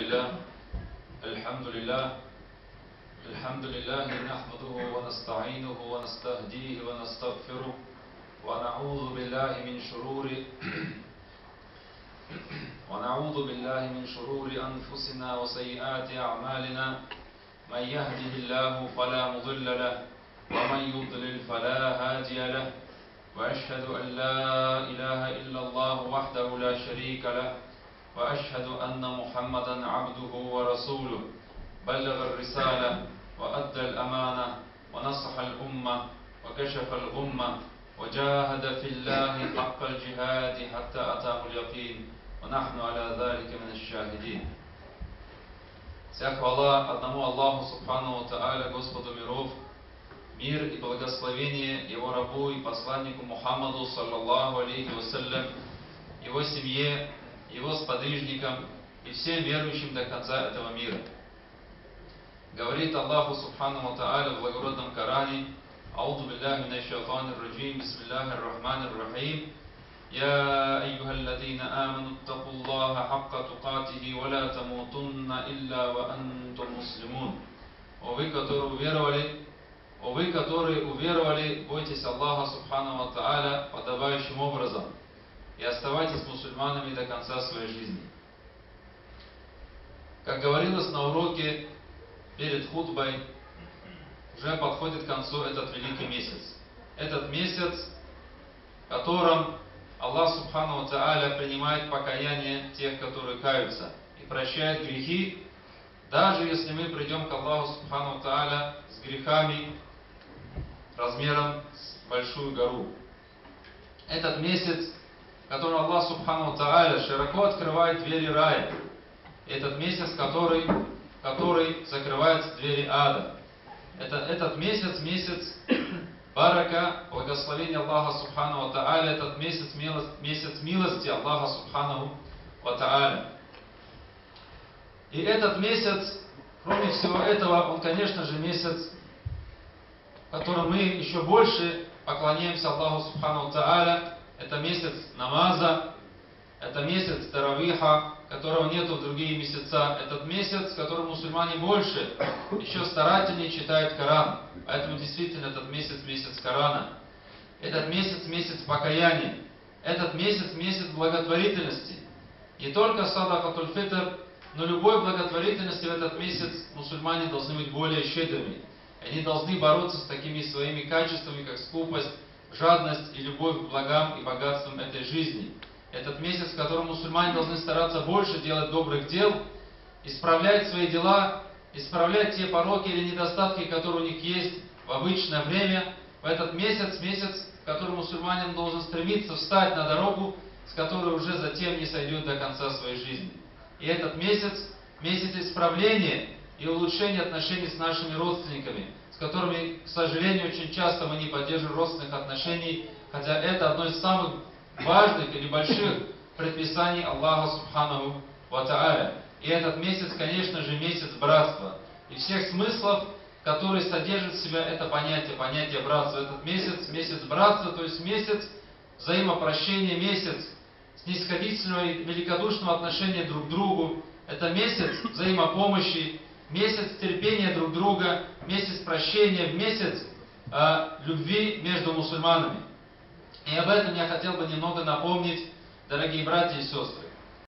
لله الحمد لله الحمد لله نحمده ونستعينه ونستهديه ونستغفره ونعوذ بالله من شرور أنفسنا وسيئات أعمالنا من يهده الله فلا مضل له ومن يضلل فلا هادي له وأشهد أن لا إله إلا الله وحده لا شريك له وأشهد أن محمدا عبده ورسوله بلغ الرسالة وأدى الأمانة ونصح الأمة وكشف الغمة وجاهد في الله حق الجهاد حتى أتاه اليقين ونحن على ذلك من الشاهدين. Вся хвала одному Аллаху Субхану ва Тааля, Господу миров, мир и благословение Его рабу и посланнику Мухаммаду, саллаллаху алейхи вассалям, Его семье, Его сподвижникам и всем верующим до конца этого мира. Говорит Аллаху Субхану ва Тааля в благородном Коране: «Ауду билляхи минаш шайтанир раджим, бисмиллахир рахманир рахим, я айюхаллазина аману аттакуллаха хакка тукатихи, ва ла тамутунна илля ва антум муслимун». О вы, которые уверовали, бойтесь Аллаха Субхану ва Тааля подобающим образом и оставайтесь мусульманами до конца своей жизни. Как говорилось на уроке перед хутбой, уже подходит к концу этот великий месяц. Этот месяц, в котором Аллах Субхану ва Тааля принимает покаяние тех, которые каются, и прощает грехи, даже если мы придем к Аллаху Субхану ва Тааля с грехами размером с большую гору. Этот месяц, в котором Аллах Субхану ва Тааля широко открывает двери рая. Этот месяц, который закрывает двери ада. Этот месяц, месяц барака, благословения Аллаха Субхану ва Тааля, этот месяц милости Аллаха Субхану ва Тааля. И этот месяц, кроме всего этого, он, конечно же, месяц, в котором мы еще больше поклоняемся Аллаху Субхану ва Тааля. Это месяц намаза, это месяц таравиха, которого нету в другие месяца. Этот месяц, в котором мусульмане больше, еще старательнее читают Коран. Поэтому действительно этот месяц месяц Корана. Этот месяц месяц покаяния. Этот месяц месяц благотворительности. Не только садакатуль фитр, но любой благотворительности в этот месяц мусульмане должны быть более щедрыми. Они должны бороться с такими своими качествами, как скупость, жадность и любовь к благам и богатствам этой жизни. Этот месяц, в котором мусульмане должны стараться больше делать добрых дел, исправлять свои дела, исправлять те пороки или недостатки, которые у них есть в обычное время. В этот месяц, в котором мусульманин должен стремиться встать на дорогу, с которой уже затем не сойдет до конца своей жизни. И этот месяц исправления и улучшения отношений с нашими родственниками, с которыми, к сожалению, очень часто мы не поддерживаем родственных отношений, хотя это одно из самых важных или больших предписаний Аллаха Субхану ва Тааля. И этот месяц, конечно же, месяц братства. И всех смыслов, которые содержат в себя это понятие братства. Этот месяц братства, то есть месяц взаимопрощения, месяц снисходительного и великодушного отношения друг к другу. Это месяц взаимопомощи, месяц терпения друг друга, месяц прощения, месяц любви между мусульманами. И об этом я хотел бы немного напомнить, дорогие братья и сестры.